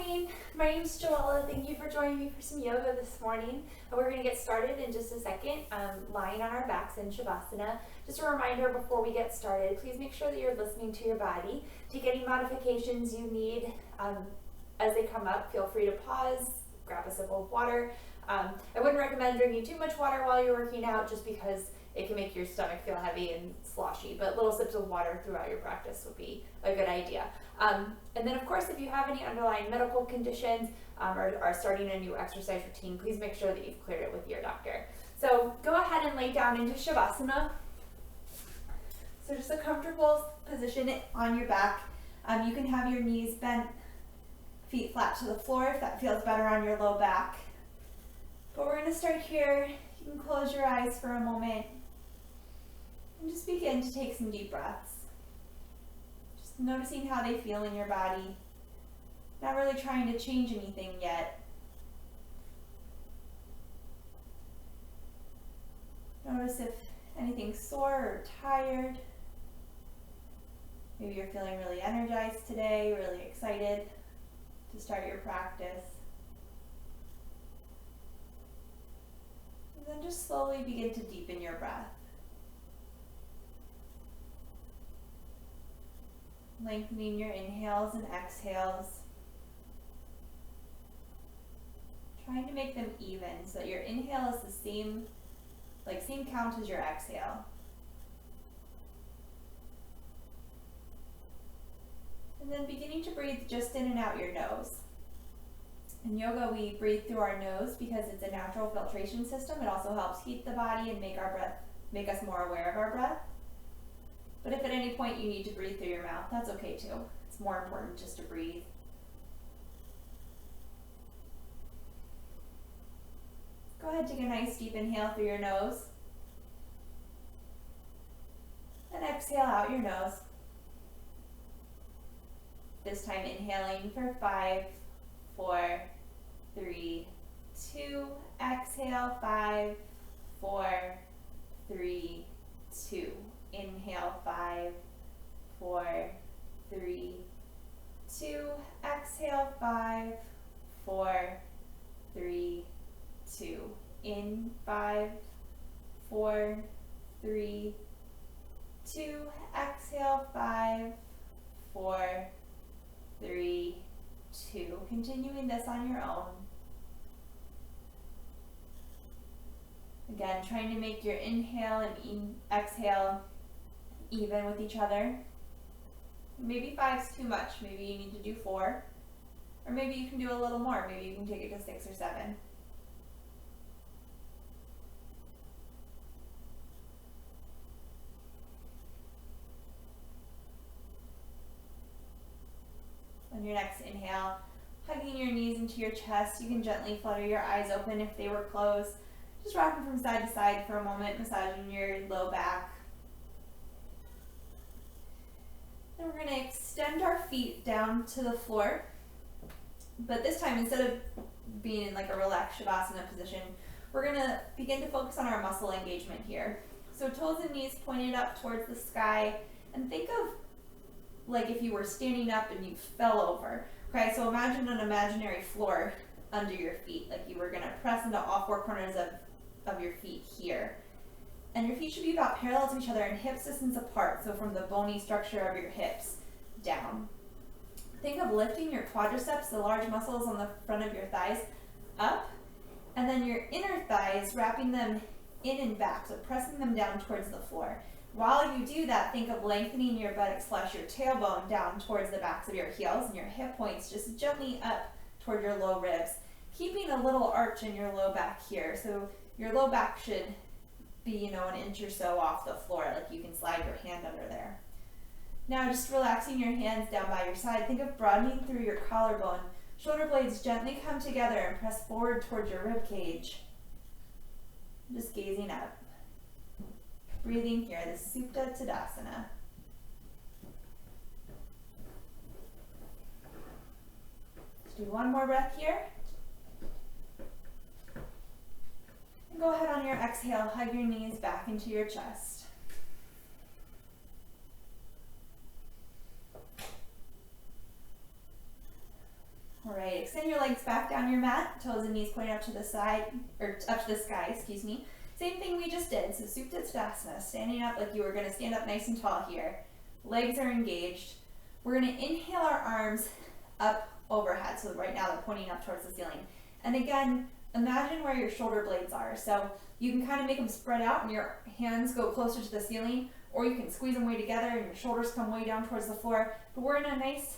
morning. My name is Joella. Thank you for joining me for some yoga this morning. We're going to get started in just a second, lying on our backs in Shavasana. Just a reminder before we get started, please make sure that you're listening to your body. Take any modifications you need as they come up. Feel free to pause, grab a sip of water. I wouldn't recommend drinking too much water while you're working out just because it can make your stomach feel heavy and sloshy, but little sips of water throughout your practice would be a good idea. And then of course, if you have any underlying medical conditions or are starting a new exercise routine, please make sure that you've cleared it with your doctor. So go ahead and lay down into Shavasana. So just a comfortable position on your back. You can have your knees bent, feet flat to the floor if that feels better on your low back. But we're going to start here. You can close your eyes for a moment and just begin to take some deep breaths. Just noticing how they feel in your body. Not really trying to change anything yet. Notice if anything's sore or tired. Maybe you're feeling really energized today, really excited to start your practice. And then just slowly begin to deepen your breath. Lengthening your inhales and exhales. Trying to make them even so that your inhale is the same count as your exhale. And then beginning to breathe just in and out your nose. In yoga, we breathe through our nose because it's a natural filtration system. It also helps heat the body and make us more aware of our breath. But if at any point you need to breathe through your mouth, that's okay too. It's more important just to breathe. Go ahead, take a nice deep inhale through your nose. And exhale out your nose. This time inhaling for 5, 4, 3, 2. Exhale, 5, 4, 3, 2. Inhale, 5, 4, 3, 2. Exhale, 5, 4, 3, 2. In 5, 4, 3, 2. Exhale, 5, 4, 3, 2. Continuing this on your own. Again, trying to make your inhale and exhale even with each other. Maybe 5's too much. Maybe you need to do 4. Or maybe you can do a little more. Maybe you can take it to 6 or 7. On your next inhale, hugging your knees into your chest, you can gently flutter your eyes open if they were closed. Just rocking from side to side for a moment, massaging your low back. Then we're going to extend our feet down to the floor. But this time, instead of being in like a relaxed Shavasana position, we're going to begin to focus on our muscle engagement here. So toes and knees pointed up towards the sky, and think of like if you were standing up and you fell over. Okay, so imagine an imaginary floor under your feet, like you were going to press into all 4 corners of your feet here. And your feet should be about parallel to each other and hips distance apart, so from the bony structure of your hips down. Think of lifting your quadriceps, the large muscles on the front of your thighs, up, and then your inner thighs, wrapping them in and back, so pressing them down towards the floor. While you do that, think of lengthening your buttocks / your tailbone down towards the backs of your heels, and your hip points just gently up toward your low ribs, keeping a little arch in your low back here. So your low back should be, an inch or so off the floor, like you can slide your hand under there. Now just relaxing your hands down by your side, think of broadening through your collarbone. Shoulder blades gently come together and press forward towards your rib cage. Just gazing up. Breathing here, the Supta Tadasana. Let's do one more breath here. And go ahead on your exhale, hug your knees back into your chest. All right, extend your legs back down your mat, toes and knees pointing up to the side, or up to the sky, excuse me. Same thing we just did, so Supta Tadasana, standing up like you were gonna stand up nice and tall here. Legs are engaged. We're gonna inhale our arms up overhead, so right now they're pointing up towards the ceiling. And again, imagine where your shoulder blades are. So you can kind of make them spread out and your hands go closer to the ceiling, or you can squeeze them way together and your shoulders come way down towards the floor. But we're in a nice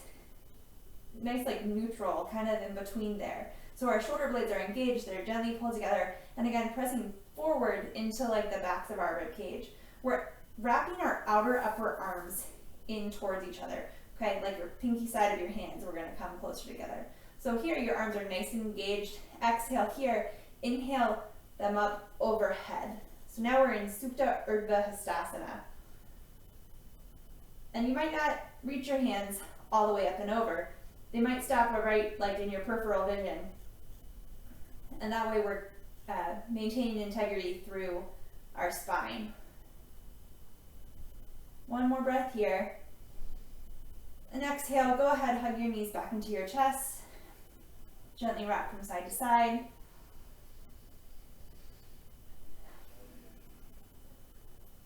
like neutral, kind of in between there. So our shoulder blades are engaged, they're gently pulled together, and again, pressing forward into like the backs of our rib cage. We're wrapping our outer upper arms in towards each other, okay? Like your pinky side of your hands, we're gonna come closer together. So here, your arms are nice and engaged. Exhale here, inhale them up overhead. So now we're in Supta Urdhva Hastasana. And you might not reach your hands all the way up and over. They might stop right like in your peripheral vision. And that way we're maintaining integrity through our spine. One more breath here. And exhale, go ahead, hug your knees back into your chest. Gently rock from side to side.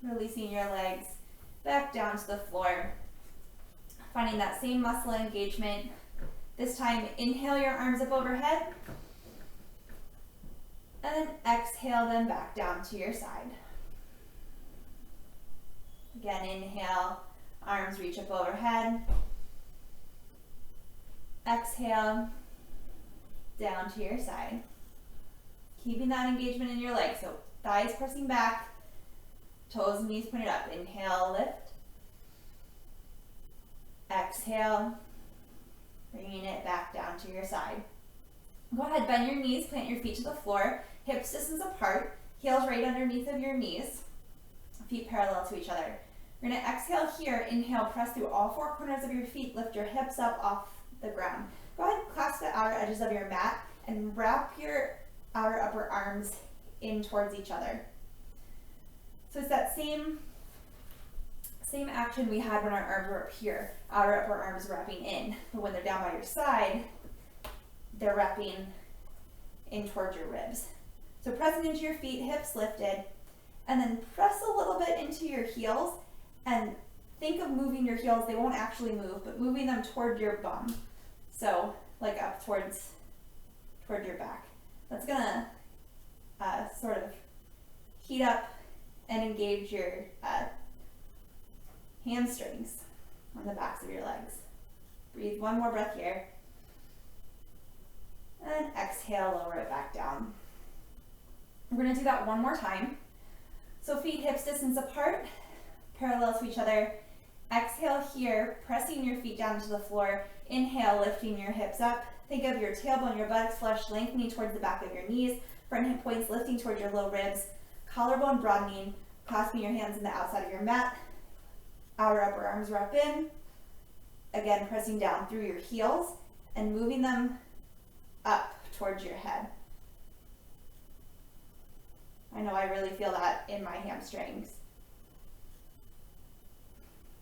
Releasing your legs back down to the floor. Finding that same muscle engagement. This time, inhale your arms up overhead. And then exhale them back down to your side. Again, inhale, arms reach up overhead. Exhale, down to your side. Keeping that engagement in your legs. So thighs pressing back, toes and knees pointed up. Inhale, lift. Exhale, bringing it back down to your side. Go ahead, bend your knees, plant your feet to the floor, hips distance apart, heels right underneath of your knees, feet parallel to each other. We're gonna exhale here, inhale, press through all four corners of your feet, lift your hips up off the ground. Go ahead, clasp the outer edges of your mat and wrap your outer upper arms in towards each other. So it's that same action we had when our arms were up here, outer upper arms wrapping in, but when they're down by your side, they're wrapping in towards your ribs. So pressing into your feet, hips lifted, and then press a little bit into your heels and think of moving your heels. They won't actually move, but moving them toward your bum. So like up towards your back. That's gonna sort of heat up and engage your hamstrings on the backs of your legs. Breathe one more breath here. And exhale, lower it back down. We're gonna do that one more time. So feet hips distance apart, parallel to each other. Exhale here, pressing your feet down to the floor. Inhale, lifting your hips up. Think of your tailbone, your buttocks flush, lengthening towards the back of your knees. Front hip points lifting towards your low ribs. Collarbone broadening, clasping your hands in the outside of your mat. Outer upper arms wrap in. Again, pressing down through your heels and moving them up towards your head. I know I really feel that in my hamstrings.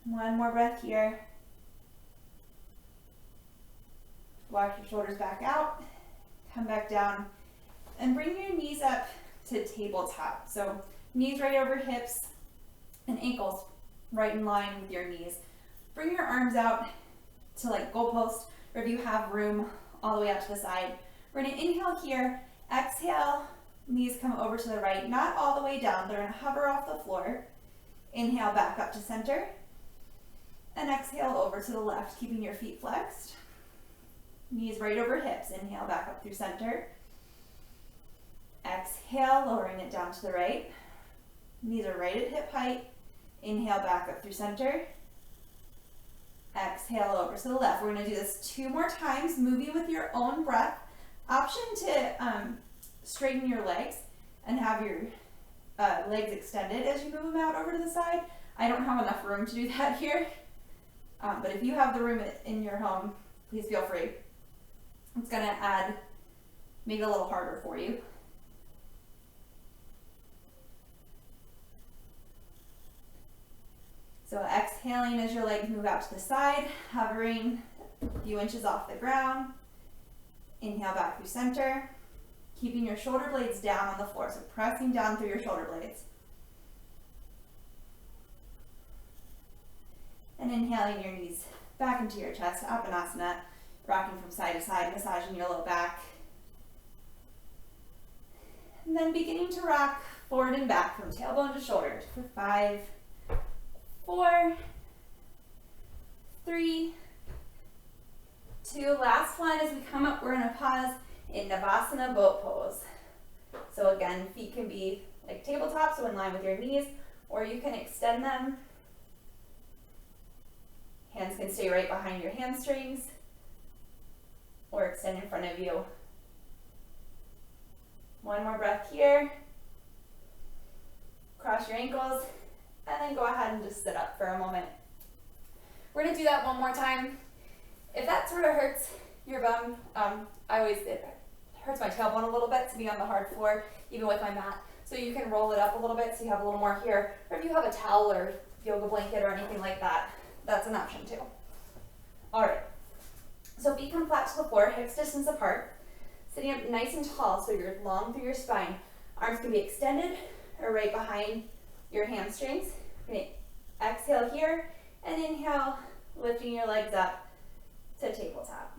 One more breath here. Walk your shoulders back out, come back down, and bring your knees up to tabletop. So knees right over hips and ankles right in line with your knees. Bring your arms out to like goalpost, or if you have room, all the way out to the side. We're gonna inhale here, exhale, knees come over to the right, not all the way down. They're gonna hover off the floor. Inhale back up to center, and exhale over to the left, keeping your feet flexed. Knees right over hips. Inhale back up through center. Exhale, lowering it down to the right. Knees are right at hip height. Inhale back up through center. Exhale over to the left. We're going to do this 2 more times, moving with your own breath. Option to straighten your legs and have your legs extended as you move them out over to the side. I don't have enough room to do that here, but if you have the room in your home, please feel free. It's going to make it a little harder for you. So exhaling as your legs move out to the side, hovering a few inches off the ground. Inhale back through center, keeping your shoulder blades down on the floor, so pressing down through your shoulder blades. And inhaling your knees back into your chest, Apanasana, rocking from side to side, massaging your low back. And then beginning to rock forward and back from tailbone to shoulders for 5, 4, 3, 2. Last one, as we come up, we're gonna pause in Navasana boat pose. So again, feet can be like tabletop, so in line with your knees, or you can extend them. Hands can stay right behind your hamstrings, or extend in front of you. One more breath here. Cross your ankles, and then go ahead and just sit up for a moment. We're gonna do that one more time. If that sort of hurts your bum, it hurts my tailbone a little bit to be on the hard floor, even with my mat. So you can roll it up a little bit so you have a little more here. Or if you have a towel or yoga blanket or anything like that, that's an option too. All right, so feet come flat to the floor, hips distance apart. Sitting up nice and tall so you're long through your spine. Arms can be extended or right behind your hamstrings. You're gonna exhale here and inhale, lifting your legs up to tabletop.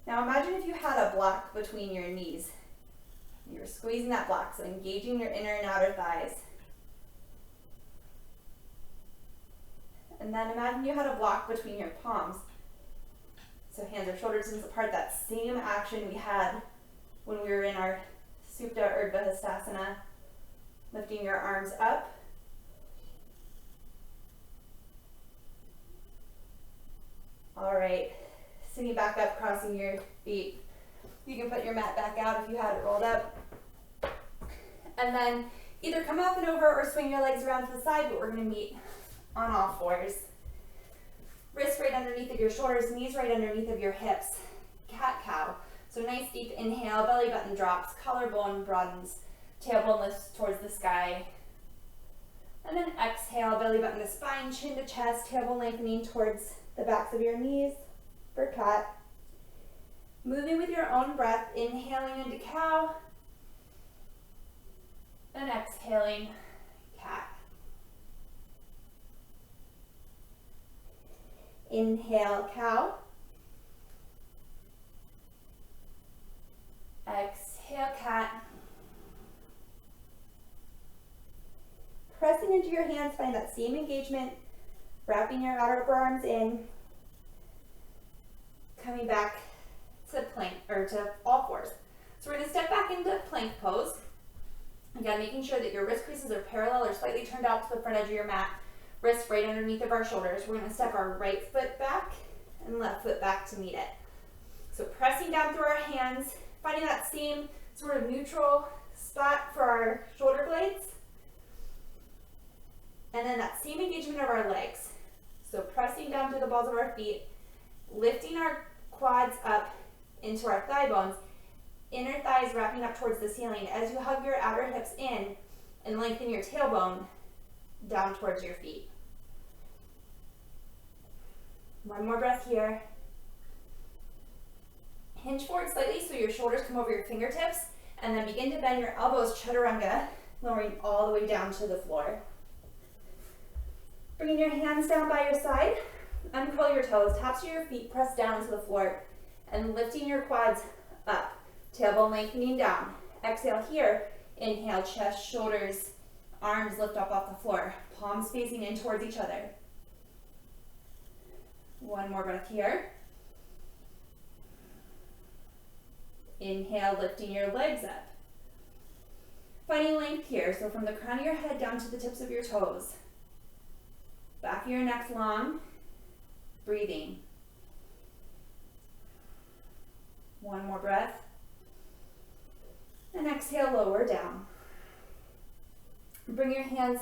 Now imagine if you had a block between your knees. You're squeezing that block, so engaging your inner and outer thighs. And then imagine you had a block between your palms. So hands or shoulder distance apart, that same action we had when we were in our Supta Urdhva Hastasana, lifting your arms up. All right, sitting back up, crossing your feet. You can put your mat back out if you had it rolled up. And then either come up and over or swing your legs around to the side, but we're gonna meet on all fours. Wrists right underneath of your shoulders, knees right underneath of your hips. Cat-cow. So nice deep inhale, belly button drops, collarbone broadens, tailbone lifts towards the sky. And then exhale, belly button to spine, chin to chest, tailbone lengthening towards the backs of your knees for cat. Moving with your own breath, inhaling into cow, and exhaling, cat. Inhale, cow. Exhale, cat. Pressing into your hands, find that same engagement, wrapping your outer upper arms in, coming back to plank, or to all fours. So we're gonna step back into plank pose. Again, making sure that your wrist creases are parallel or slightly turned out to the front edge of your mat. Wrists right underneath of our shoulders. We're gonna step our right foot back and left foot back to meet it. So pressing down through our hands, finding that same sort of neutral spot for our shoulder blades. And then that same engagement of our legs. So pressing down through the balls of our feet, lifting our quads up into our thigh bones, inner thighs wrapping up towards the ceiling as you hug your outer hips in and lengthen your tailbone down towards your feet. One more breath here. Hinge forward slightly so your shoulders come over your fingertips, and then begin to bend your elbows, chaturanga, lowering all the way down to the floor. Bringing your hands down by your side, uncurl your toes, tops of your feet press down to the floor, and lifting your quads up, tailbone lengthening down. Exhale here, inhale, chest, shoulders, arms lift up off the floor, palms facing in towards each other. One more breath here. Inhale, lifting your legs up. Finding length here, so from the crown of your head down to the tips of your toes. Back of your neck long, breathing. One more breath. And exhale, lower down. Bring your hands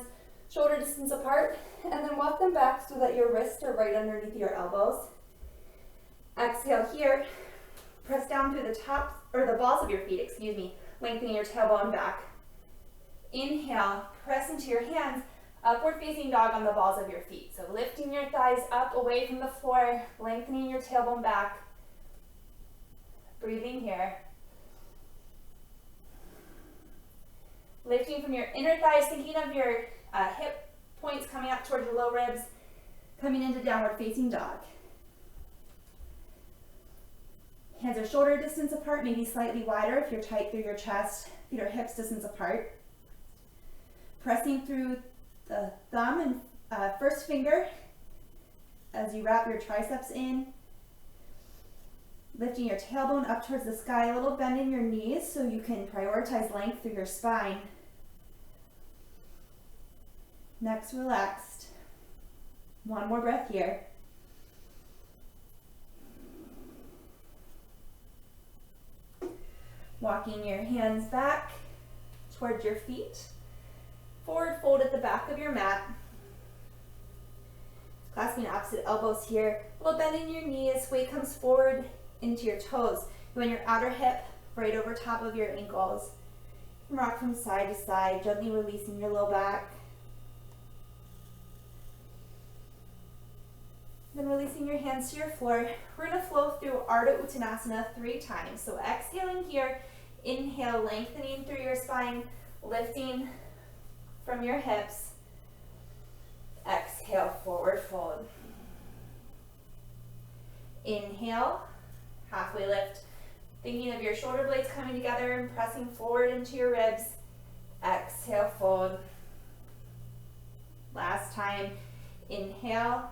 shoulder distance apart, and then walk them back so that your wrists are right underneath your elbows. Exhale here. Press down through the tops, or the balls of your feet, lengthening your tailbone back. Inhale, press into your hands, upward facing dog on the balls of your feet. So lifting your thighs up away from the floor, lengthening your tailbone back. Breathing here. Lifting from your inner thighs, thinking of your hip points coming up towards your low ribs, coming into downward facing dog. Hands are shoulder distance apart, maybe slightly wider if you're tight through your chest. Feet are hips distance apart. Pressing through the thumb and first finger as you wrap your triceps in. Lifting your tailbone up towards the sky, a little bend in your knees so you can prioritize length through your spine. Next, relaxed. One more breath here. Walking your hands back towards your feet. Forward fold at the back of your mat. Clasping opposite elbows here. A little bend in your knees. Weight comes forward into your toes. You want your outer hip right over top of your ankles. Rock from side to side, gently releasing your low back. Then releasing your hands to your floor. We're going to flow through Ardha Uttanasana 3 times. So exhaling here, inhale, lengthening through your spine, lifting from your hips. Exhale, forward fold. Inhale, halfway lift. Thinking of your shoulder blades coming together and pressing forward into your ribs. Exhale, fold. Last time, inhale.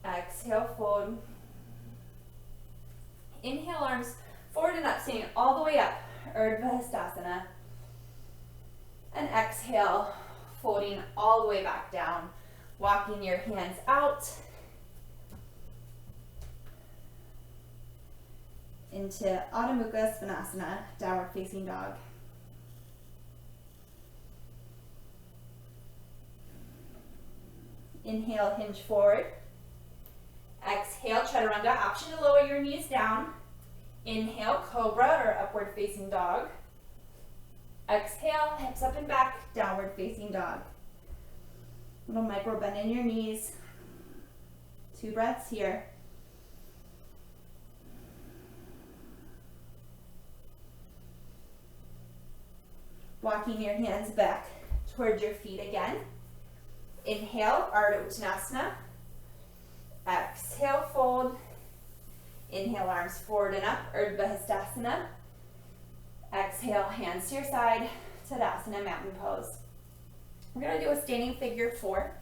Exhale, fold. Inhale, arms forward and up, staying all the way up, Urdhva Hastasana. And exhale, folding all the way back down, walking your hands out into Adho Mukha Svanasana, downward facing dog. Inhale, hinge forward. Exhale, chaturanga, option to lower your knees down. Inhale, cobra or upward facing dog. Exhale, hips up and back, downward facing dog. Little micro bend in your knees. 2 breaths here. Walking your hands back towards your feet again. Inhale, Ardha Uttanasana. Exhale, fold. Inhale, arms forward and up, Urdhva Hastasana. Exhale, hands to your side, Tadasana, mountain pose. We're going to do a standing figure 4.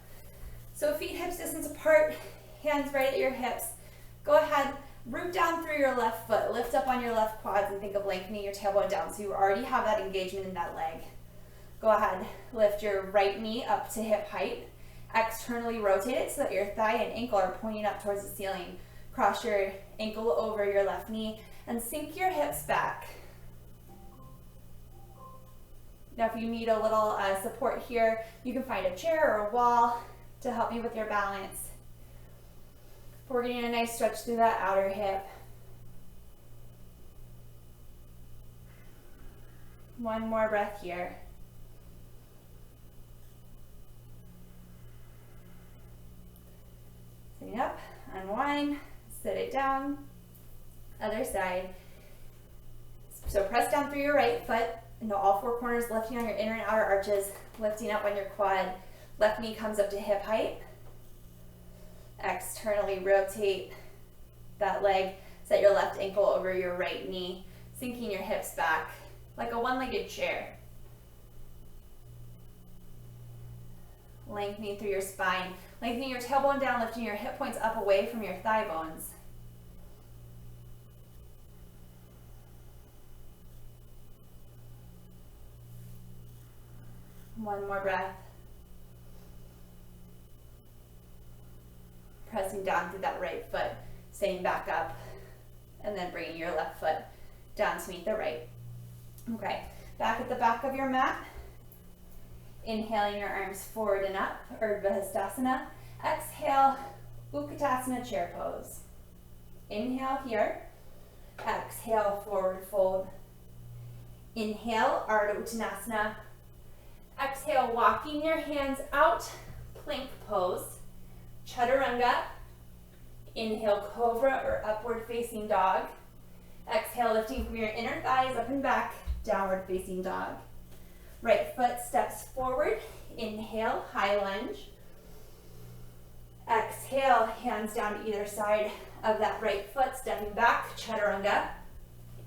So feet hips distance apart, hands right at your hips. Go ahead, root down through your left foot, lift up on your left quads and think of lengthening your tailbone down so you already have that engagement in that leg. Go ahead, lift your right knee up to hip height. Externally rotate it so that your thigh and ankle are pointing up towards the ceiling. Cross your ankle over your left knee and sink your hips back. Now if you need a little support here, you can find a chair or a wall to help you with your balance. We're getting a nice stretch through that outer hip. One more breath here. Sitting up, unwind, sit it down, other side. So press down through your right foot into all 4 corners, lifting on your inner and outer arches, lifting up on your quad. Left knee comes up to hip height. Externally rotate that leg, set your left ankle over your right knee, sinking your hips back like a one-legged chair. Lengthening through your spine, lengthening your tailbone down, lifting your hip points up away from your thigh bones. One more breath. Pressing down through that right foot, staying back up, and then bringing your left foot down to meet the right. Okay, back at the back of your mat. Inhaling your arms forward and up, Urdhva Hastasana. Exhale, Utkatasana, chair pose. Inhale here. Exhale, forward fold. Inhale, Ardha Uttanasana. Exhale, walking your hands out, plank pose. Chaturanga. Inhale, cobra or upward facing dog. Exhale, lifting from your inner thighs up and back, downward facing dog. Right foot steps forward. Inhale, high lunge. Exhale, hands down to either side of that right foot, stepping back, chaturanga.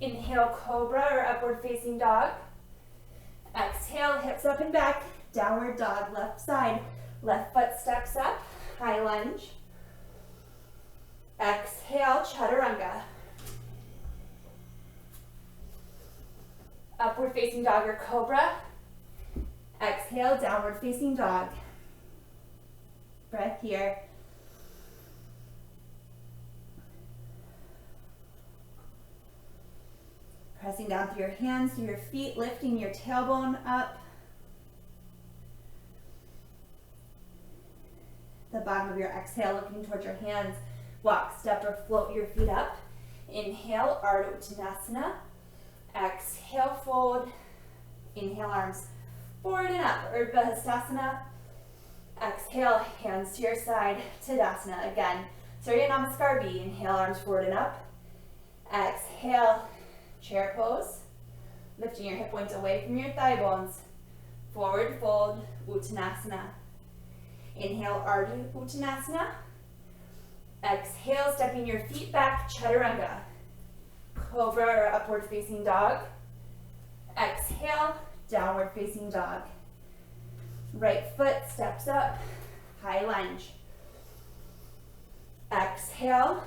Inhale, cobra or upward facing dog. Exhale, hips up and back, downward dog, left side. Left foot steps up, high lunge. Exhale, chaturanga. Upward facing dog or cobra. Exhale, downward facing dog. Breath here. Pressing down through your hands, through your feet, lifting your tailbone up. The bottom of your exhale, looking towards your hands. Walk, step, or float your feet up. Inhale, Ardha Uttanasana. Exhale, fold. Inhale, arms forward and up, Urdhva Hastasana. Exhale, hands to your side, Tadasana. Again, Surya Namaskar B. Inhale, arms forward and up. Exhale, chair pose. Lifting your hip points away from your thigh bones. Forward fold, Uttanasana. Inhale, Ardha Uttanasana. Exhale, stepping your feet back, Chaturanga. Cobra or upward facing dog. Exhale, downward facing dog. Right foot steps up, high lunge. Exhale,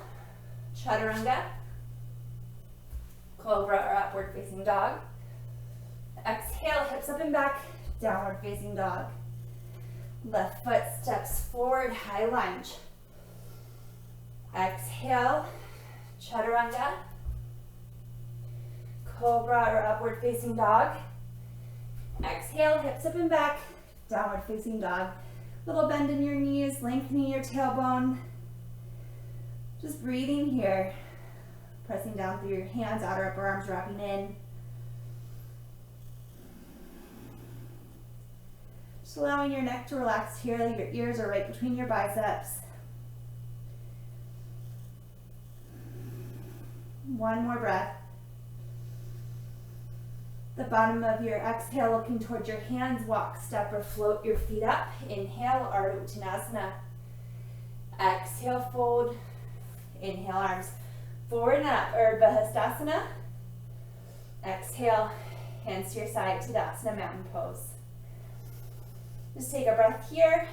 Chaturanga. Cobra or upward facing dog. Exhale, hips up and back, downward facing dog. Left foot steps forward, high lunge. Exhale, Chaturanga. Cobra or upward facing dog. Exhale, hips up and back, downward facing dog. Little bend in your knees, lengthening your tailbone. Just breathing here. Pressing down through your hands, outer upper arms wrapping in. Just allowing your neck to relax here. Your ears are right between your biceps. One more breath. The bottom of your exhale, looking towards your hands, walk, step, or float your feet up. Inhale, Ardha Uttanasana. Exhale, fold. Inhale, arms forward and up, Urdhva Hastasana. Exhale, hands to your side, Tadasana, mountain pose. Just take a breath here.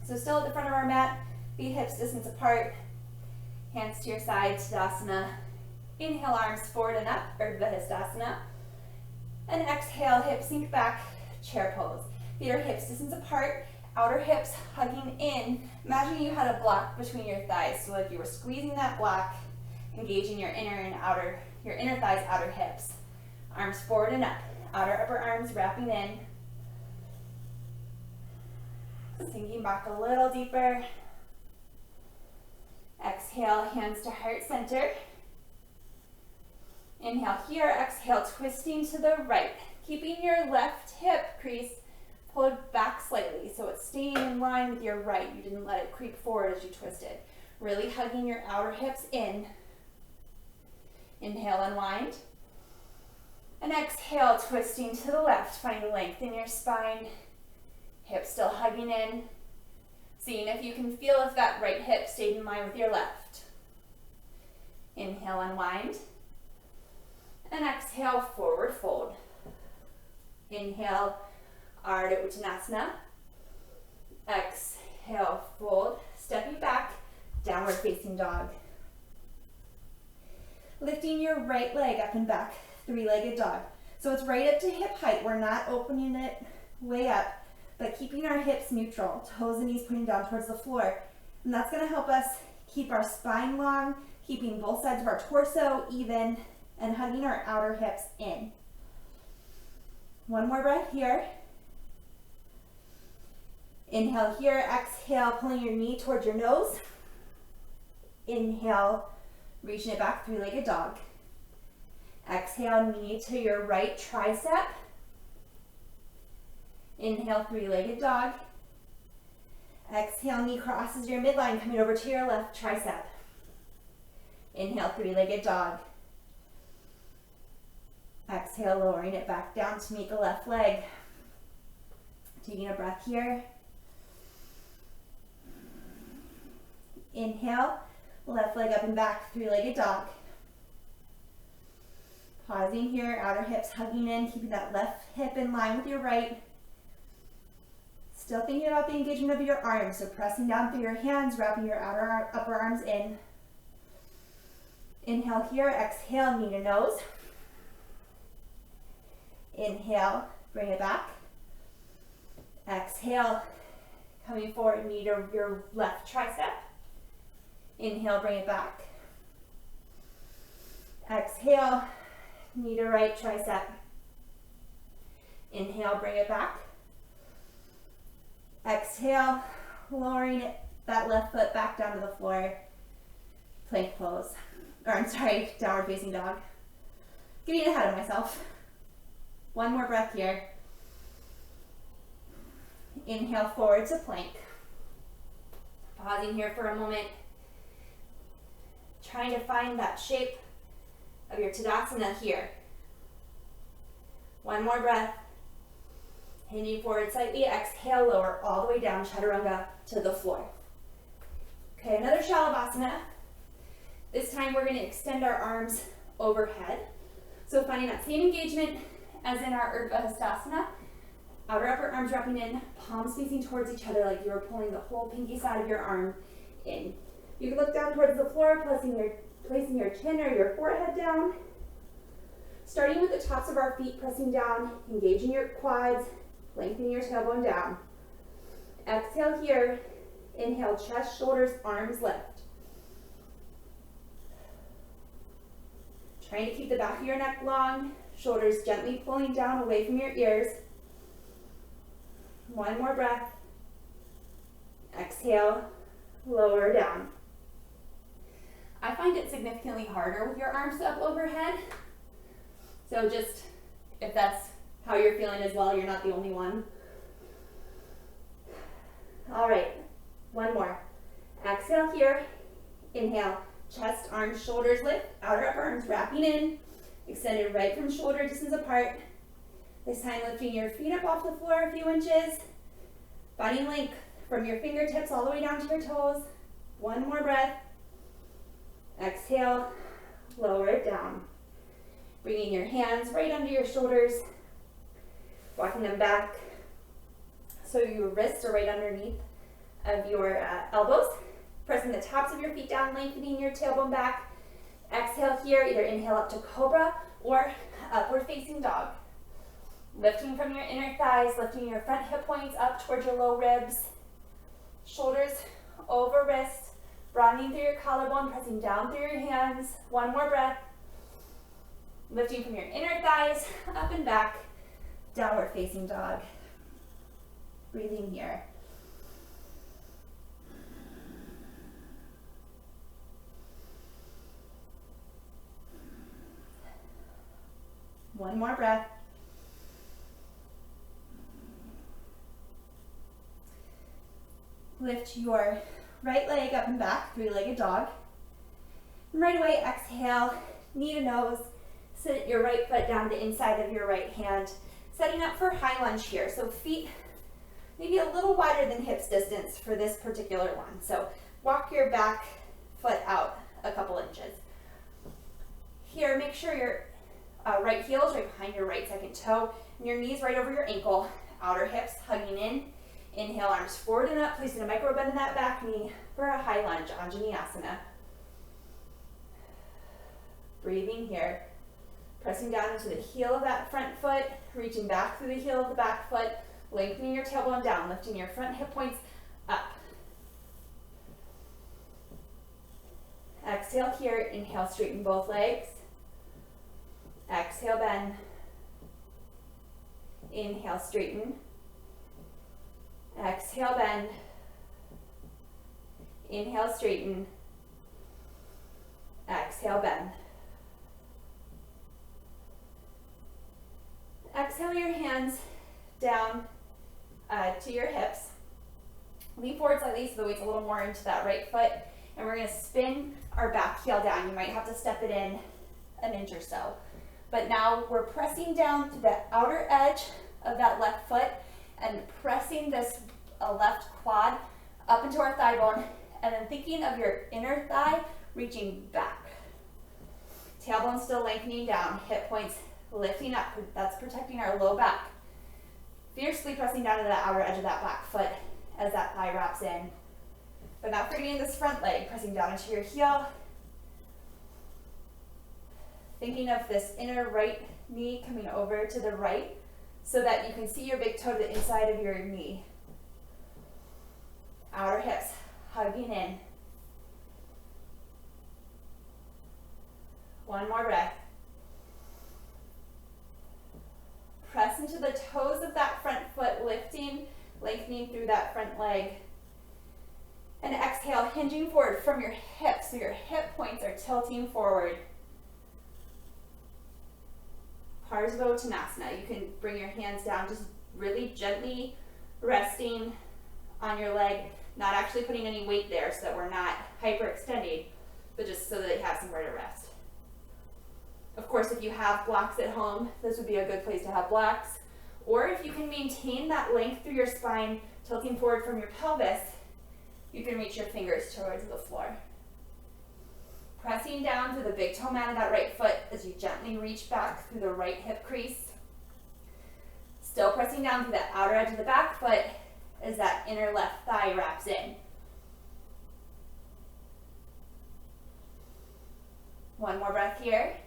So still at the front of our mat, feet hips distance apart, hands to your side, Tadasana. Inhale, arms forward and up, Urdhva Hastasana. And exhale, hips sink back, chair pose. Feet are hips distance apart, outer hips hugging in. Imagine you had a block between your thighs, so like you were squeezing that block, engaging your inner and outer, your inner thighs, outer hips. Arms forward and up, outer upper arms wrapping in. Sinking back a little deeper. Exhale, hands to heart center. Inhale here, exhale, twisting to the right. Keeping your left hip crease pulled back slightly, so it's staying in line with your right. You didn't let it creep forward as you twisted. Really hugging your outer hips in. Inhale, unwind. And exhale, twisting to the left. Find length in your spine. Hips still hugging in. Seeing if you can feel if that right hip stayed in line with your left. Inhale, unwind. And exhale, forward fold. Inhale, Ardha Uttanasana. Exhale, fold. Stepping back, downward facing dog. Lifting your right leg up and back, three-legged dog. So it's right up to hip height. We're not opening it way up, but keeping our hips neutral, toes and knees pointing down towards the floor. And that's gonna help us keep our spine long, keeping both sides of our torso even, and hugging our outer hips in. One more breath here. Inhale here, exhale, pulling your knee towards your nose. Inhale, reaching it back, three-legged dog. Exhale, knee to your right tricep. Inhale, three-legged dog. Exhale, knee crosses your midline, coming over to your left tricep. Inhale, three-legged dog. Exhale, lowering it back down to meet the left leg. Taking a breath here. Inhale, left leg up and back, three-legged dog. Pausing here, outer hips hugging in, keeping that left hip in line with your right. Still thinking about the engagement of your arms, so pressing down through your hands, wrapping your upper arms in. Inhale here, exhale, knee to nose. Inhale, bring it back. Exhale, coming forward, knee to your left tricep. Inhale, bring it back. Exhale, knee to right tricep. Inhale, bring it back. Exhale, lowering that left foot back down to the floor. Plank pose. Or I'm sorry, downward facing dog. Getting ahead of myself. One more breath here. Inhale forward to plank. Pausing here for a moment. Trying to find that shape of your Tadasana here. One more breath. Hinging forward slightly, exhale, lower all the way down, Chaturanga to the floor. Okay, another Shalabhasana. This time we're going to extend our arms overhead. So finding that same engagement as in our Urdhva Hastasana. Outer upper arms wrapping in, palms facing towards each other like you were pulling the whole pinky side of your arm in. You can look down towards the floor, placing your chin or your forehead down. Starting with the tops of our feet, pressing down, engaging your quads, lengthening your tailbone down. Exhale here. Inhale, chest, shoulders, arms lift. Trying to keep the back of your neck long, shoulders gently pulling down away from your ears. One more breath. Exhale, lower down. I find it significantly harder with your arms up overhead. So just, if that's how you're feeling as well, you're not the only one. All right, one more. Exhale here. Inhale, chest, arms, shoulders lift, outer upper arms wrapping in, extended right from shoulder distance apart. This time lifting your feet up off the floor a few inches, finding length from your fingertips all the way down to your toes. One more breath. Exhale, lower it down. Bringing your hands right under your shoulders, walking them back so your wrists are right underneath of your elbows. Pressing the tops of your feet down, lengthening your tailbone back. Exhale here, either inhale up to cobra or upward facing dog. Lifting from your inner thighs, lifting your front hip points up towards your low ribs. Shoulders over wrists, broadening through your collarbone, pressing down through your hands. One more breath. Lifting from your inner thighs, up and back, downward facing dog. Breathing here. One more breath. Lift your right leg up and back, three-legged dog. And right away, exhale, knee to nose. Sit your right foot down the inside of your right hand, setting up for high lunge here. So feet maybe a little wider than hips distance for this particular one. So walk your back foot out a couple inches. Here, make sure your right heel is right behind your right second toe, and your knees right over your ankle. Outer hips hugging in. Inhale, arms forward and up, placing a micro bend in that back knee for a high lunge, Anjaneyasana. Breathing here. Pressing down into the heel of that front foot, reaching back through the heel of the back foot, lengthening your tailbone down, lifting your front hip points up. Exhale here, inhale, straighten both legs. Exhale, bend. Inhale, straighten. Exhale, bend. Inhale, straighten. Exhale, bend. Exhale your hands down to your hips. Lean forward slightly so the weight's a little more into that right foot, and we're gonna spin our back heel down. You might have to step it in an inch or so. But now we're pressing down to the outer edge of that left foot and pressing this left quad up into our thigh bone, and then thinking of your inner thigh reaching back. Tailbone still lengthening down, hip points lifting up. That's protecting our low back. Fiercely pressing down to the outer edge of that back foot as that thigh wraps in. But not forgetting this front leg, pressing down into your heel. Thinking of this inner right knee coming over to the right so that you can see your big toe to the inside of your knee. Outer hips hugging in. One more breath. Press into the toes of that front foot, lifting, lengthening through that front leg. And exhale, hinging forward from your hips, so your hip points are tilting forward. Parsvottanasana. You can bring your hands down, just really gently resting on your leg, not actually putting any weight there so that we're not hyperextending, but just so that you have somewhere to rest. Of course, if you have blocks at home, this would be a good place to have blocks. Or if you can maintain that length through your spine, tilting forward from your pelvis, you can reach your fingers towards the floor. Pressing down through the big toe mat of that right foot as you gently reach back through the right hip crease. Still pressing down through the outer edge of the back foot as that inner left thigh wraps in. One more breath here.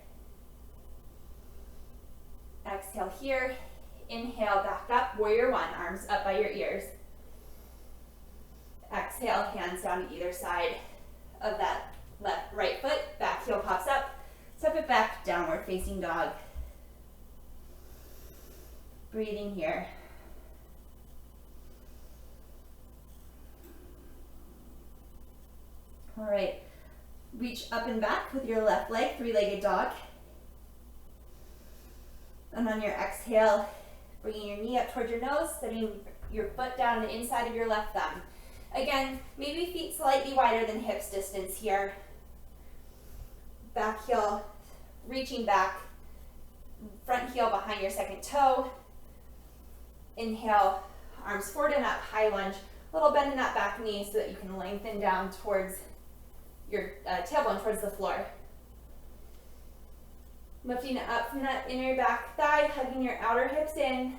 Exhale here. Inhale, back up, warrior one, arms up by your ears. Exhale, hands down to either side of that right foot, back heel pops up, step it back, downward facing dog. Breathing here. All right, reach up and back with your left leg, three-legged dog. And on your exhale, bringing your knee up towards your nose, setting your foot down the inside of your left thumb. Again, maybe feet slightly wider than hips distance here. Back heel reaching back, front heel behind your second toe. Inhale, arms forward and up, high lunge, little bend in that back knee so that you can lengthen down towards your tailbone towards the floor. Lifting up from that inner back thigh, hugging your outer hips in.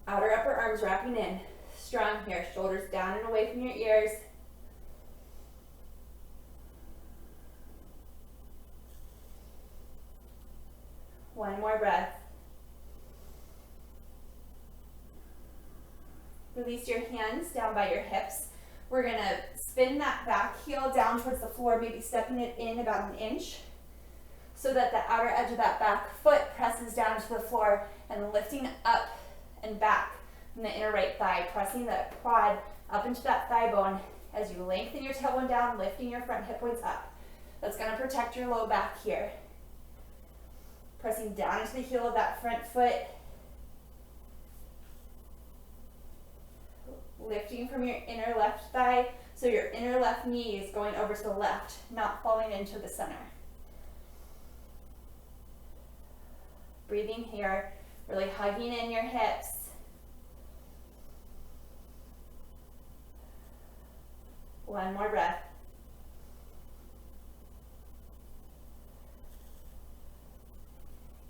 Outer upper arms wrapping in. Strong here, shoulders down and away from your ears. One more breath. Release your hands down by your hips. We're gonna spin that back heel down towards the floor, maybe stepping it in about an inch so that the outer edge of that back foot presses down to the floor and lifting up and back from the inner right thigh, pressing the quad up into that thigh bone as you lengthen your tailbone down, lifting your front hip points up. That's gonna protect your low back here. Pressing down into the heel of that front foot. Lifting from your inner left thigh, so your inner left knee is going over to the left, not falling into the center. Breathing here, really hugging in your hips. One more breath.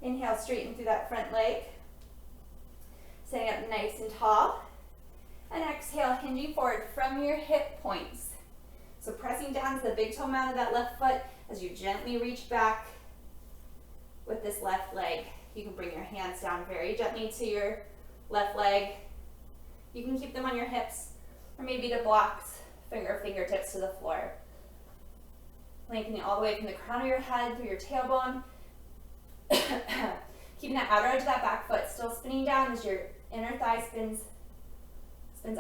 Inhale, straighten through that front leg. Sitting up nice and tall. And exhale, hinging forward from your hip points. So pressing down to the big toe mat of that left foot as you gently reach back with this left leg. You can bring your hands down very gently to your left leg. You can keep them on your hips or maybe to blocks, fingertips to the floor. Lengthening all the way from the crown of your head through your tailbone. Keeping that outer edge of that back foot still spinning down as your inner thigh spins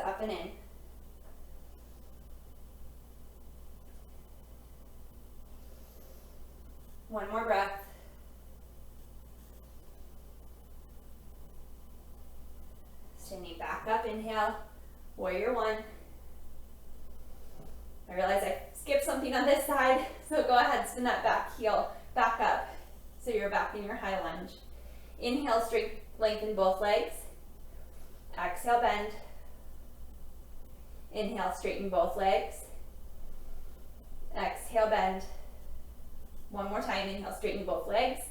up and in. One more breath. Standing back up up, inhale, warrior one. I realize I skipped something on this side, so go ahead, spin that back heel back up so you're back in your high lunge. Inhale, straight, lengthen both legs. Exhale, bend. Inhale, straighten both legs. Exhale, bend. One more time, inhale, straighten both legs.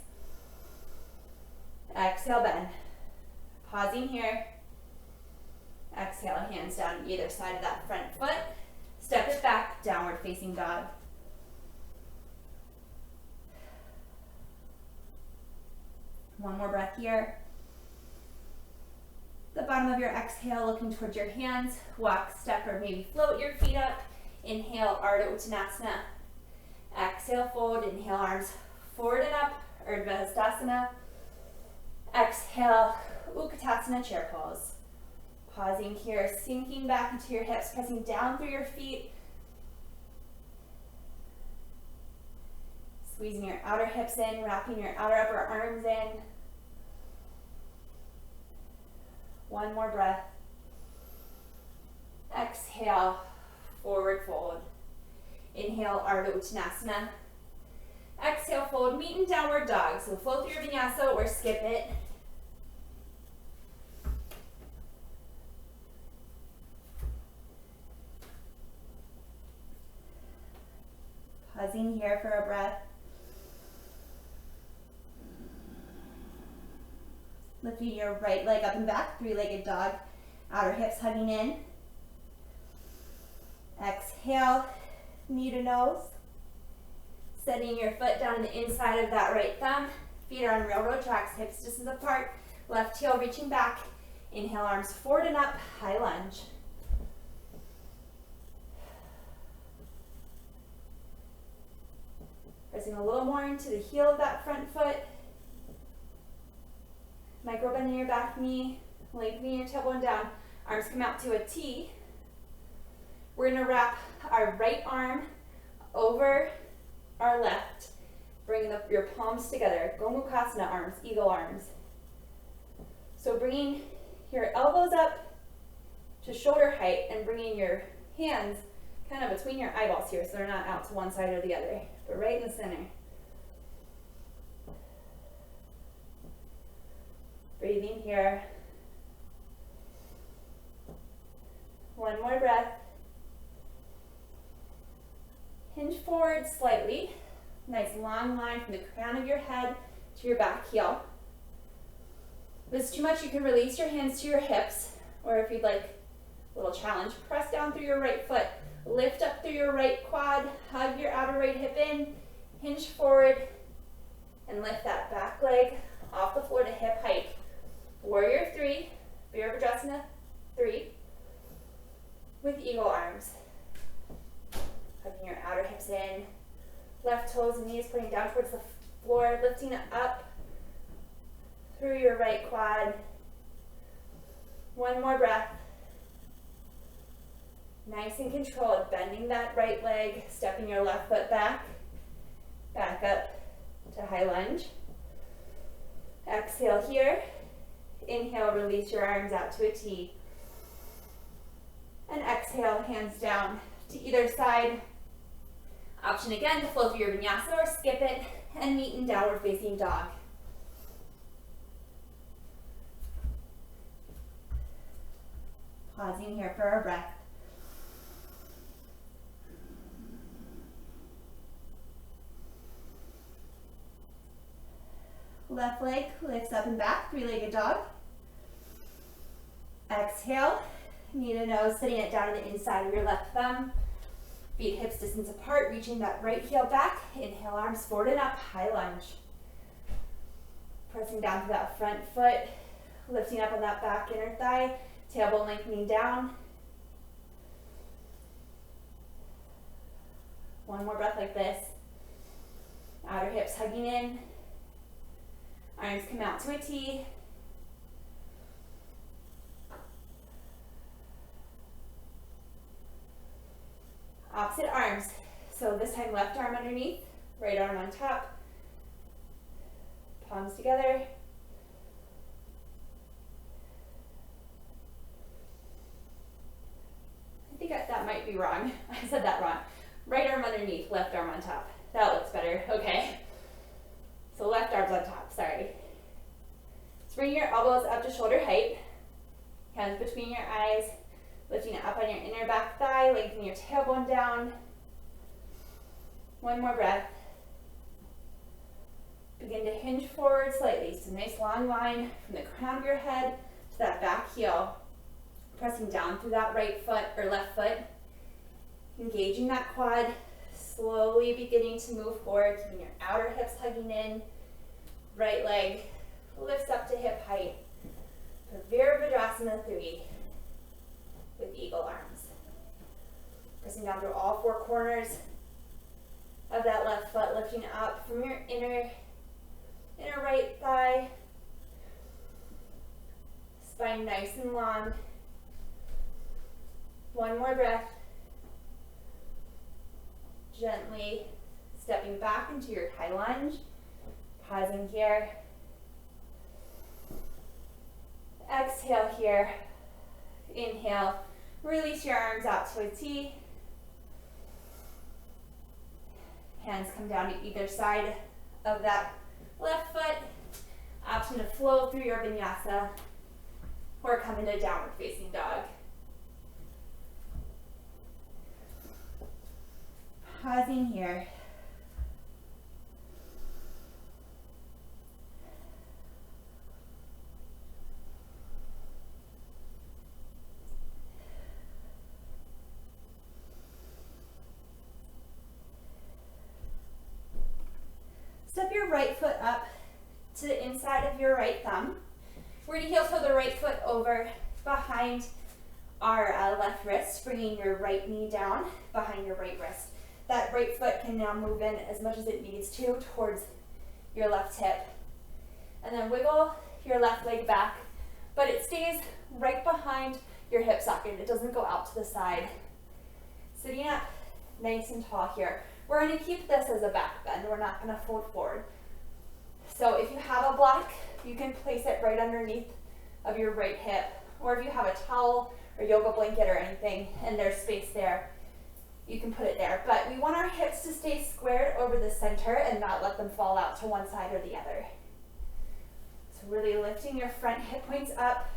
Exhale, bend. Pausing here. Exhale, hands down either side of that front foot. Step it back, downward facing dog. One more breath here. The bottom of your exhale, looking towards your hands. Walk, step, or maybe float your feet up. Inhale, Ardha Uttanasana. Exhale, fold. Inhale, arms forward and up, Urdhva Hastasana. Exhale, Utkatasana, chair pose. Pausing here, sinking back into your hips, pressing down through your feet. Squeezing your outer hips in, wrapping your outer upper arms in. One more breath. Exhale, forward fold. Inhale, Ardha Uttanasana. Exhale, fold, meet in downward dog. So flow through your vinyasa or skip it. Pausing here for a breath. Lifting your right leg up and back, three-legged dog. Outer hips hugging in. Exhale, knee to nose. Setting your foot down the inside of that right thumb. Feet are on railroad tracks, hips distance apart. Left heel reaching back. Inhale, arms forward and up, high lunge. Pressing a little more into the heel of that front foot. Micro bend in your back knee, lengthening your tailbone down. Arms come out to a T. We're gonna wrap our right arm over our left. Bring your palms together. Gomukhasana arms, eagle arms. So bringing your elbows up to shoulder height and bringing your hands kind of between your eyeballs here so they're not out to one side or the other, but right in the center. Breathing here. One more breath. Hinge forward slightly. Nice long line from the crown of your head to your back heel. If it's too much, you can release your hands to your hips, or if you'd like a little challenge, press down through your right foot. Lift up through your right quad, hug your outer right hip in, hinge forward, and lift that back leg off the floor to hip height. Warrior three, Virabhadrasana 3, with eagle arms. Hugging your outer hips in, left toes and knees pointing down towards the floor, lifting it up through your right quad. One more breath. Nice and controlled, bending that right leg, stepping your left foot back, back up to high lunge. Exhale here. Inhale, release your arms out to a T. And exhale, hands down to either side. Option again to flow through your vinyasa or skip it and meet in downward facing dog. Pausing here for our breath. Left leg lifts up and back, three-legged dog. Exhale, knee to nose, sitting it down on the inside of your left thumb. Feet hips distance apart, reaching that right heel back. Inhale, arms forward and up, high lunge. Pressing down to that front foot, lifting up on that back inner thigh, tailbone lengthening down. One more breath like this. Outer hips hugging in. Arms come out to a T. Opposite arms. So this time left arm underneath, right arm on top. Palms together. might be wrong. I said that wrong. Right arm underneath, left arm on top. That looks better. Okay. So left arm's on top, sorry. So bring your elbows up to shoulder height. Hands between your eyes, lifting it up on your inner back thigh, lengthening your tailbone down. One more breath. Begin to hinge forward slightly. So nice long line from the crown of your head to that back heel. Pressing down through that right foot or left foot. Engaging that quad. Slowly beginning to move forward, keeping your outer hips hugging in. Right leg lifts up to hip height. For Virabhadrasana 3 with eagle arms. Pressing down through all four corners of that left foot, lifting up from your inner right thigh. Spine nice and long. One more breath. Gently stepping back into your high lunge. Pausing here. Exhale here. Inhale. Release your arms out to a T. Hands come down to either side of that left foot. Option to flow through your vinyasa or come into downward facing dog. Pausing here. Step your right foot up to the inside of your right thumb. We're going to heel toe the right foot over behind our left wrist, bringing your right knee down behind your right wrist. That right foot can now move in as much as it needs to towards your left hip. And then wiggle your left leg back, but it stays right behind your hip socket. It doesn't go out to the side. Sitting up nice and tall here. We're going to keep this as a back bend. We're not going to fold forward. So if you have a block, you can place it right underneath of your right hip. Or if you have a towel or yoga blanket or anything and there's space there, you can put it there. But we want our hips to stay squared over the center and not let them fall out to one side or the other. So really lifting your front hip points up.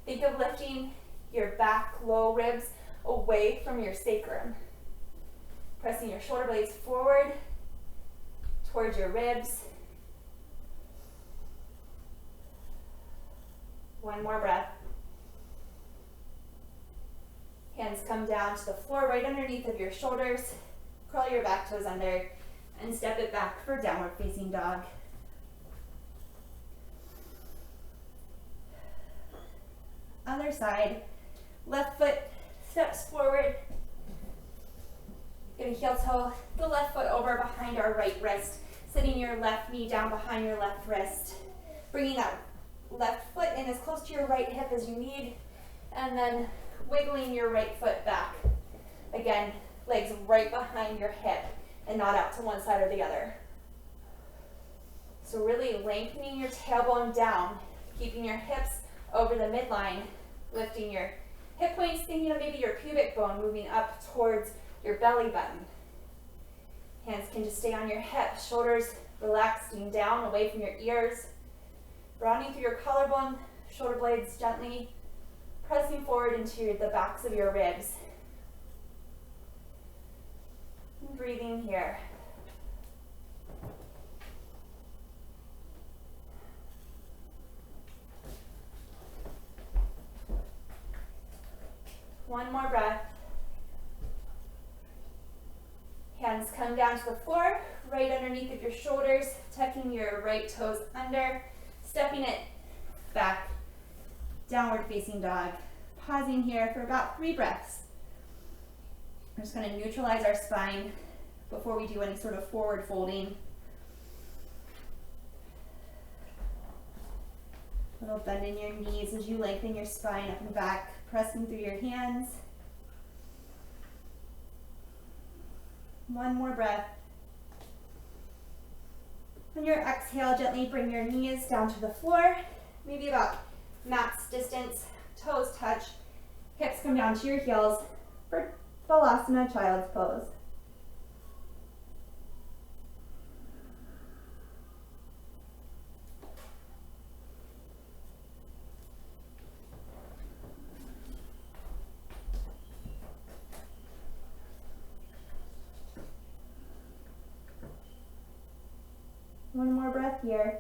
Think of lifting your back low ribs away from your sacrum. Pressing your shoulder blades forward towards your ribs. One more breath. Hands come down to the floor right underneath of your shoulders. Curl your back toes under and step it back for downward facing dog. Other side. Left foot steps forward. You're going to heel toe the left foot over behind our right wrist, sitting your left knee down behind your left wrist, bringing that left foot in as close to your right hip as you need, and then wiggling your right foot back. Again, legs right behind your hip and not out to one side or the other. So really lengthening your tailbone down, keeping your hips over the midline, lifting your hip points, thinking of maybe your pubic bone moving up towards your belly button. Hands can just stay on your hips, shoulders relaxing down away from your ears. Rounding through your collarbone, shoulder blades gently pressing forward into the backs of your ribs. And breathing here. One more breath. Hands come down to the floor, right underneath of your shoulders, tucking your right toes under, stepping it back, downward facing dog. Pausing here for about 3 breaths. We're just going to neutralize our spine before we do any sort of forward folding. A little bend in your knees as you lengthen your spine up and back, pressing through your hands. One more breath. On your exhale, gently bring your knees down to the floor, maybe about mat's distance toes touch, hips come down to your heels for Balasana, Child's Pose. One more breath here.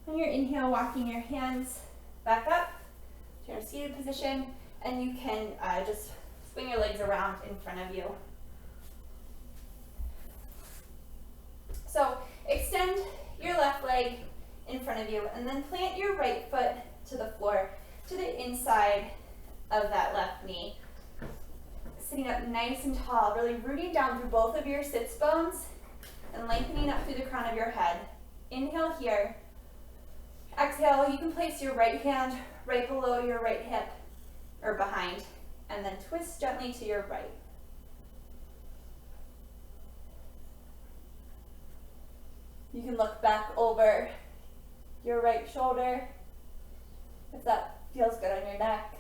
On your inhale, walking your hands back up to your seated position, and you can just swing your legs around in front of you. So extend your left leg in front of you, and then plant your right foot to the floor, to the inside of that left knee. Sitting up nice and tall, really rooting down through both of your sits bones and lengthening up through the crown of your head. Inhale here. Exhale, you can place your right hand right below your right hip or behind, and then twist gently to your right. You can look back over your right shoulder if that feels good on your neck.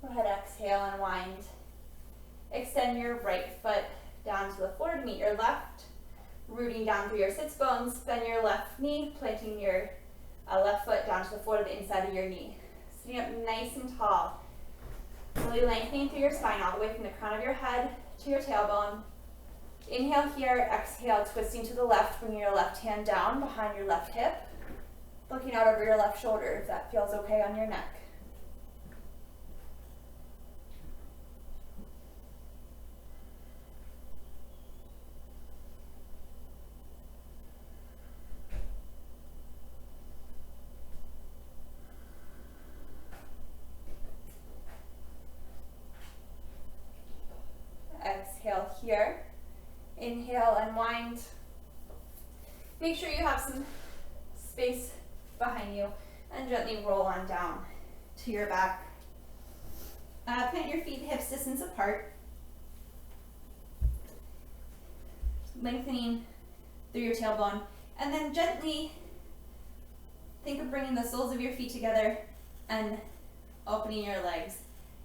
Go ahead, exhale, unwind. Extend your right foot down to the floor to meet your left, rooting down through your sits bones. Bend your left knee, planting your left foot down to the floor to the inside of your knee. Sitting up nice and tall, really lengthening through your spine all the way from the crown of your head to your tailbone. Inhale here, exhale, twisting to the left, bringing your left hand down behind your left hip, looking out over your left shoulder if that feels okay on your neck. Exhale here. Inhale, unwind. Make sure you have some space behind you and gently roll on down to your back. Plant your feet hips distance apart. Lengthening through your tailbone. And then gently think of bringing the soles of your feet together and opening your legs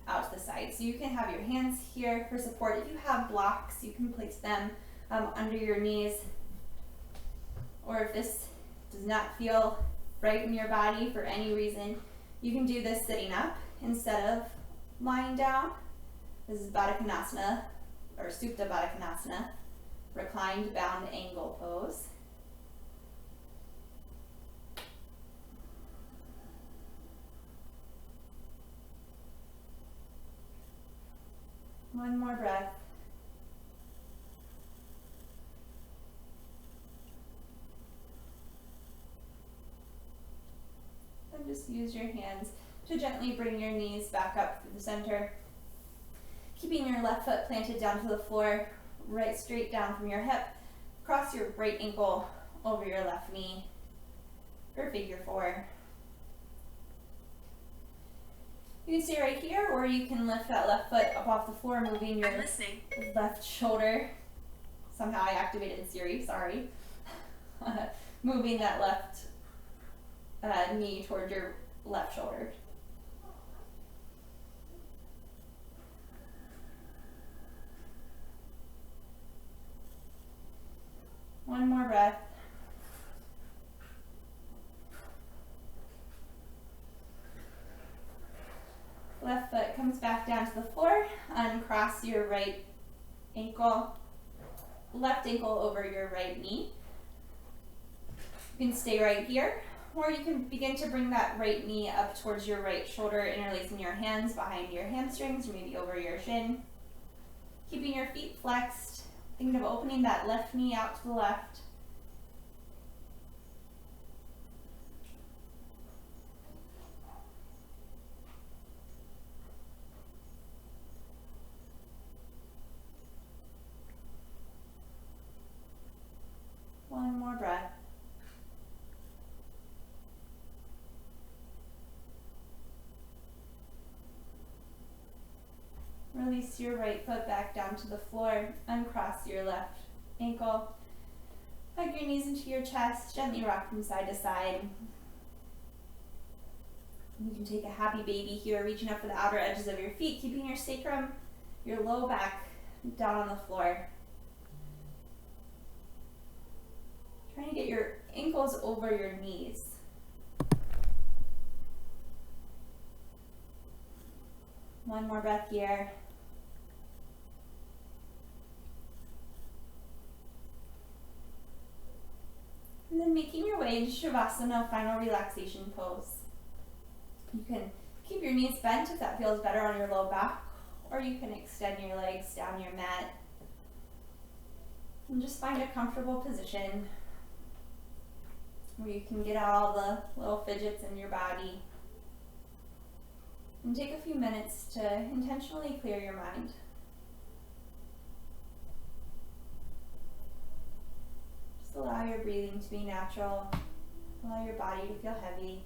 out to the side. So you can have your hands here for support. If you have blocks, you can place them under your knees. Or if this does not feel right in your body for any reason, you can do this sitting up instead of lying down. This is Baddha Konasana, or Supta Baddha Konasana, reclined bound angle pose. One more breath. And just use your hands to gently bring your knees back up through the center. Keeping your left foot planted down to the floor, right straight down from your hip. Cross your right ankle over your left knee for figure four. You can stay right here, or you can lift that left foot up off the floor, moving your left shoulder. Somehow I activated Siri, sorry. Moving that left knee towards your left shoulder. One more breath. Left foot comes back down to the floor. Uncross your right ankle, left ankle over your right knee. You can stay right here, or you can begin to bring that right knee up towards your right shoulder, interlacing your hands behind your hamstrings, or maybe over your shin. Keeping your feet flexed, thinking of opening that left knee out to the left. more breath. Release your right foot back down to the floor. Uncross your left ankle. Hug your knees into your chest. Gently rock from side to side. You can take a happy baby here, reaching up for the outer edges of your feet, keeping your sacrum, your low back down on the floor. Trying to get your ankles over your knees. One more breath here. And then making your way into Shavasana, final relaxation pose. You can keep your knees bent if that feels better on your low back, or you can extend your legs down your mat. And just find a comfortable position where you can get out all the little fidgets in your body. And take a few minutes to intentionally clear your mind. Just allow your breathing to be natural. Allow your body to feel heavy.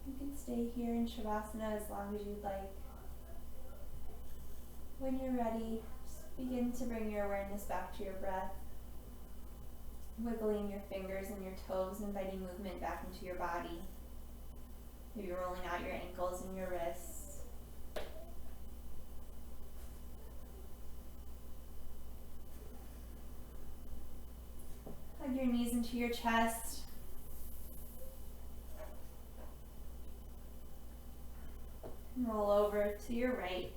You can stay here in Shavasana as long as you'd like. When you're ready, just begin to bring your awareness back to your breath, wiggling your fingers and your toes, inviting movement back into your body. Maybe rolling out your ankles and your wrists. Hug your knees into your chest. And roll over to your right.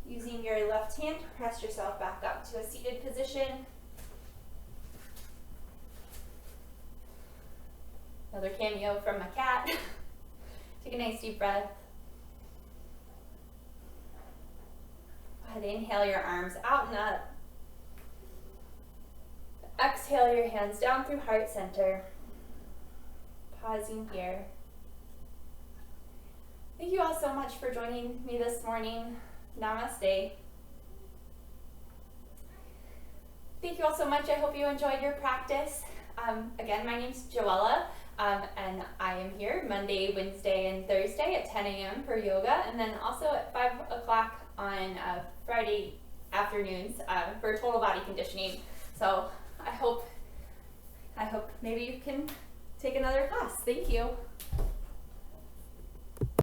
Using your left hand, press yourself back up to a seated position. Another cameo from my cat. Take a nice deep breath. Go ahead and inhale your arms out and up. Exhale your hands down through heart center. Pausing here. Thank you all so much for joining me this morning. Namaste. Thank you all so much. I hope you enjoyed your practice. Again, my name's Joella, and I am here Monday, Wednesday, and Thursday at 10 a.m. for yoga, and then also at 5 o'clock on Friday afternoons for total body conditioning. So I hope maybe you can take another class. Thank you.